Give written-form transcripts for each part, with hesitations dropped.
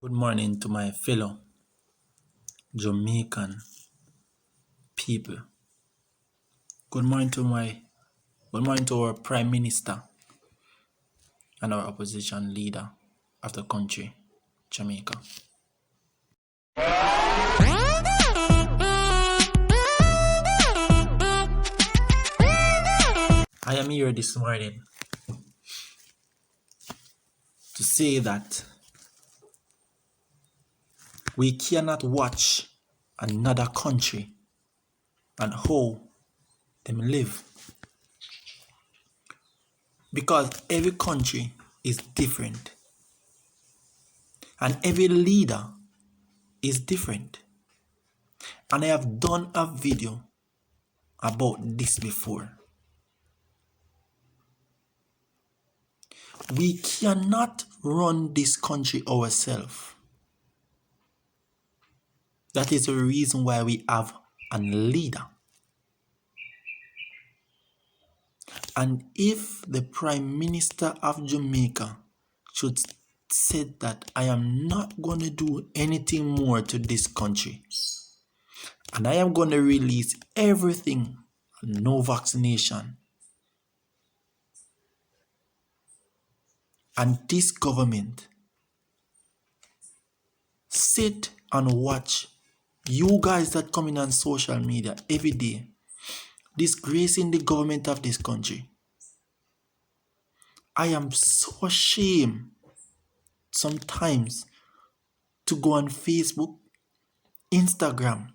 Good morning to my fellow Jamaican people. Good morning to our Prime Minister and our opposition leader of the country, Jamaica. I am here this morning to say that we cannot watch another country and how them live, because every country is different and every leader is different. And I have done a video about this before. We cannot run this country ourselves. That is the reason why we have a leader. And if the Prime Minister of Jamaica should say that I am not going to do anything more to this country, and I am going to release everything, no vaccination, and this government sit and watch you guys that come in on social media every day disgracing the government of this country, I am so ashamed sometimes to go on Facebook, Instagram,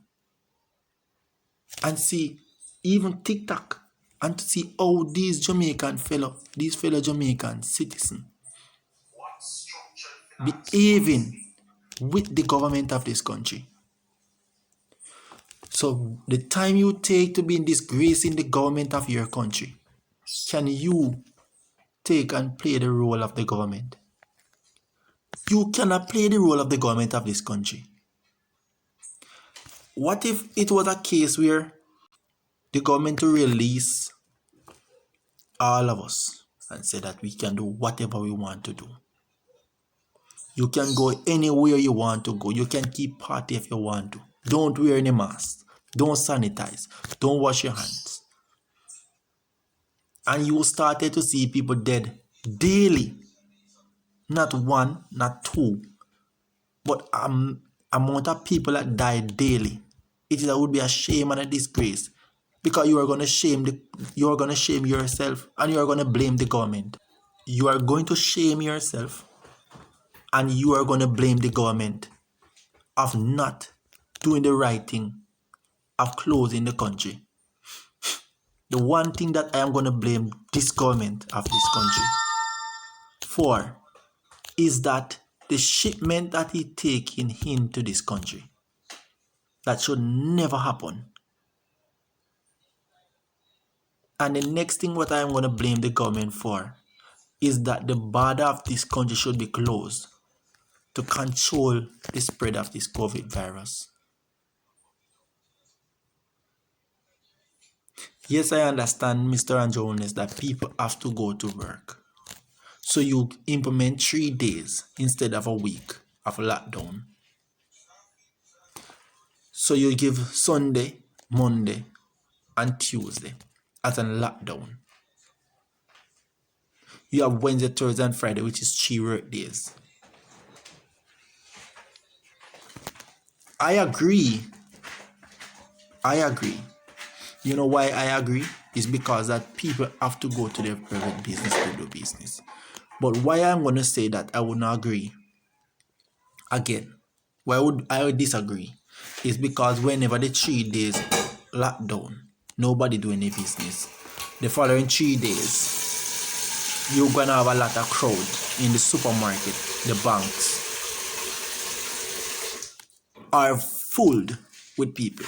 and see even TikTok, and to see how these fellow Jamaican citizens behaving with the government of this country. So the time you take to be disgracing the government of your country, can you take and play the role of the government? You cannot play the role of the government of this country. What if it was a case where the government will release all of us and say that we can do whatever we want to do? You can go anywhere you want to go. You can keep party if you want to. Don't wear any mask. Don't sanitize. Don't wash your hands. And you started to see people dead daily. Not one, not two, but amount of people that die daily. It would be a shame and a disgrace, because you are going to shame yourself, and you are going to blame the government. You are going to shame yourself, and you are going to blame the government of not doing the right thing, of closing the country. The one thing that I am going to blame this government of this country for is that the shipment that he taking into this country, that should never happen. And the next thing what I am going to blame the government for is that the border of this country should be closed to control the spread of this COVID virus. Yes, I understand, Mr. and Jonas, that people have to go to work. So you implement 3 days instead of a week of lockdown. So you give Sunday, Monday, and Tuesday as a lockdown. You have Wednesday, Thursday, and Friday, which is 3 work days. I agree. You know why I agree? It's because that people have to go to their private business to do business. But why I'm going to say that I would not agree, again, why would I disagree, is because whenever the 3 days lockdown, nobody do any business. The following 3 days, you're going to have a lot of crowd in the supermarket. The banks are full with people.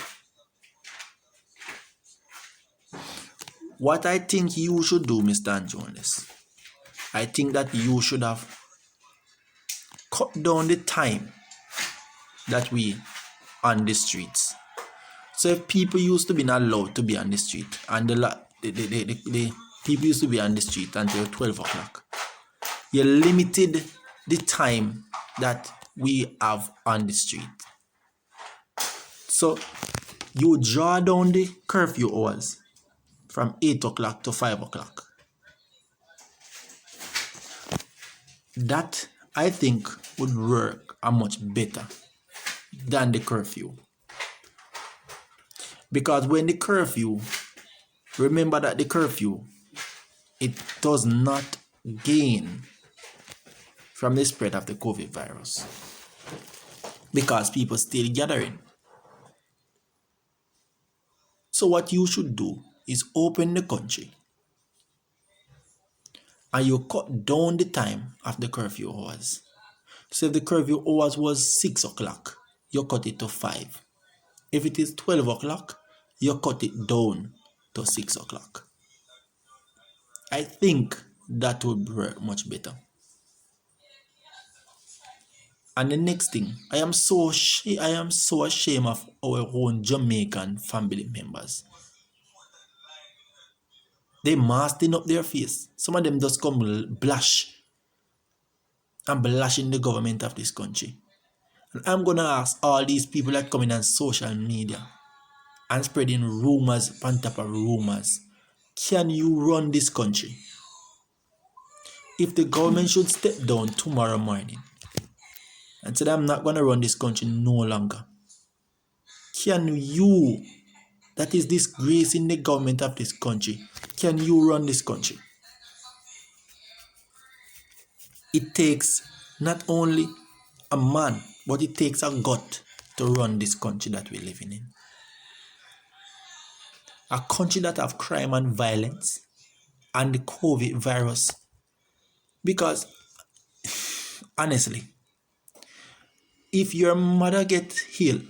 What I think you should do, Mr. Jonas, I think that you should have cut down the time that we on the streets. So if people used to be not allowed to be on the street, and the people used to be on the street until 12 o'clock, you limited the time that we have on the street. So you draw down the curfew hours from 8 o'clock to 5 o'clock. That, I think, would work a much better than the curfew. Because when the curfew, remember that the curfew, it does not gain from the spread of the COVID virus. Because people still gathering. So what you should do is open the country and you cut down the time of the curfew hours. So if the curfew hours was 6 o'clock, you cut it to 5. If it is 12 o'clock, you cut it down to 6 o'clock. I think that would work much better. And the next thing, I am so ashamed of our own Jamaican family members. They masking up their face. Some of them just come blushing the government of this country. And I'm gonna ask all these people that come in on social media and spreading rumors on top of rumors. Can you run this country? If the government should step down tomorrow morning and say, I'm not gonna run this country no longer, can you, that is disgracing the government of this country, can you run this country? It takes not only a man, but it takes a gut to run this country that we're living in. A country that have crime and violence and the COVID virus. Because, honestly, if your mother gets ill,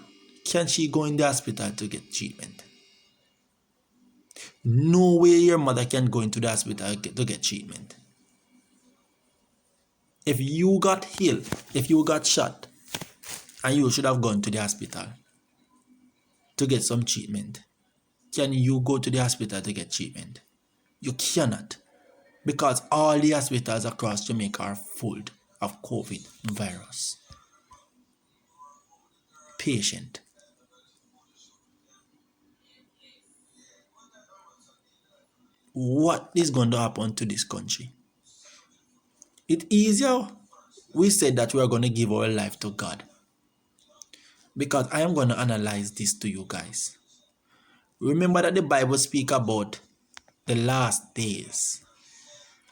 can she go in the hospital to get treatment? No way your mother can go into the hospital to get treatment. If you got ill, if you got shot, and you should have gone to the hospital to get some treatment, can you go to the hospital to get treatment? You cannot. Because all the hospitals across Jamaica are full of COVID virus patient. What is going to happen to this country? It's easier. We said that we are going to give our life to God. Because I am going to analyze this to you guys. Remember that the Bible speaks about the last days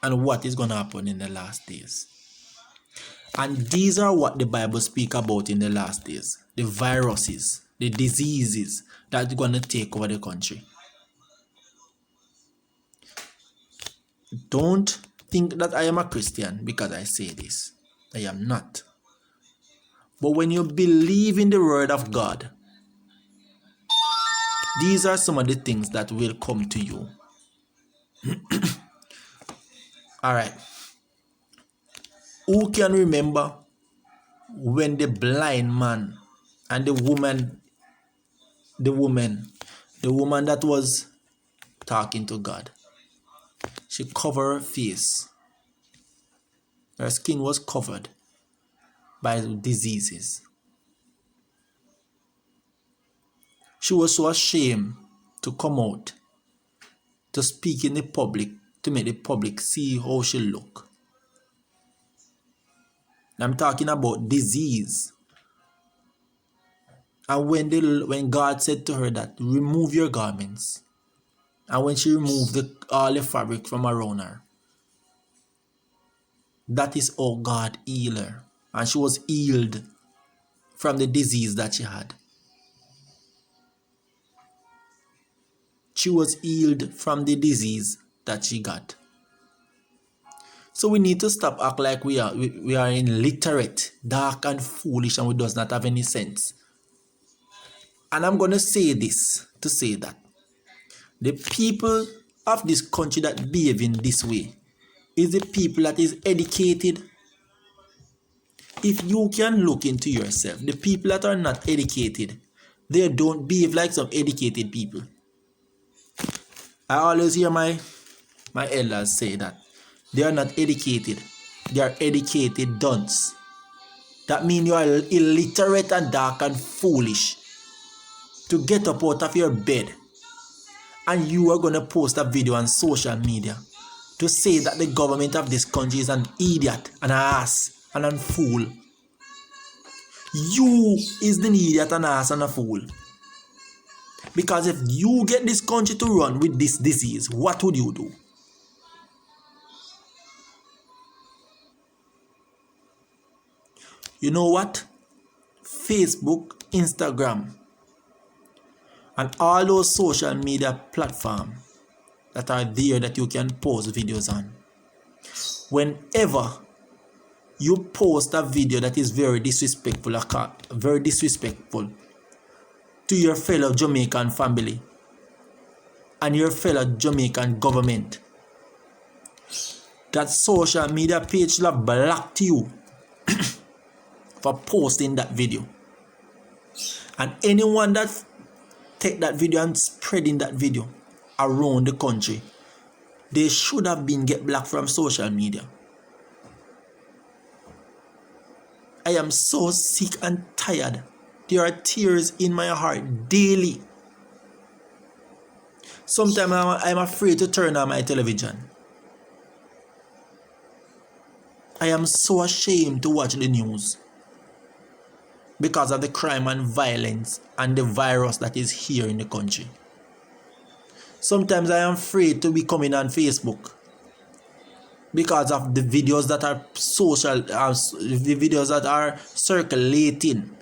and what is going to happen in the last days. And these are what the Bible speaks about in the last days. The viruses, the diseases that are going to take over the country. Don't think that I am a Christian because I say this. I am not. But when you believe in the word of God, these are some of the things that will come to you. Alright. Who can remember when the blind man and the woman that was talking to God, she covered her face. Her skin was covered by diseases. She was so ashamed to come out, to speak in the public, to make the public see how she look. I'm talking about disease. And when God said to her that, remove your garments, and when she removed all the fabric from around her, that is how God healed her. And she was healed from the disease that she had. She was healed from the disease that she got. So we need to stop act like we are illiterate, dark and foolish, and we does not have any sense. And I'm going to say this to say that the people of this country that behave in this way is the people that is educated. If you can look into yourself, the people that are not educated, they don't behave like some educated people. I always hear my elders say that they are not educated. They are educated dunce. That means you are illiterate and dark and foolish to get up out of your bed and you are going to post a video on social media to say that the government of this country is an idiot, an ass, and a fool. You is the idiot, an ass, and a fool. Because if you get this country to run with this disease, what would you do? You know what? Facebook, Instagram, and all those social media platforms that are there that you can post videos on. Whenever you post a video that is very disrespectful to your fellow Jamaican family and your fellow Jamaican government, that social media page will have blocked you for posting that video. And anyone that take that video and spreading that video around the country, they should have been get blocked from social media. I am so sick and tired. There are tears in my heart daily. Sometimes I'm afraid to turn on my television. I am so ashamed to watch the news because of the crime and violence and the virus that is here in the country. Sometimes I am afraid to be coming on Facebook because of the videos that are the videos that are circulating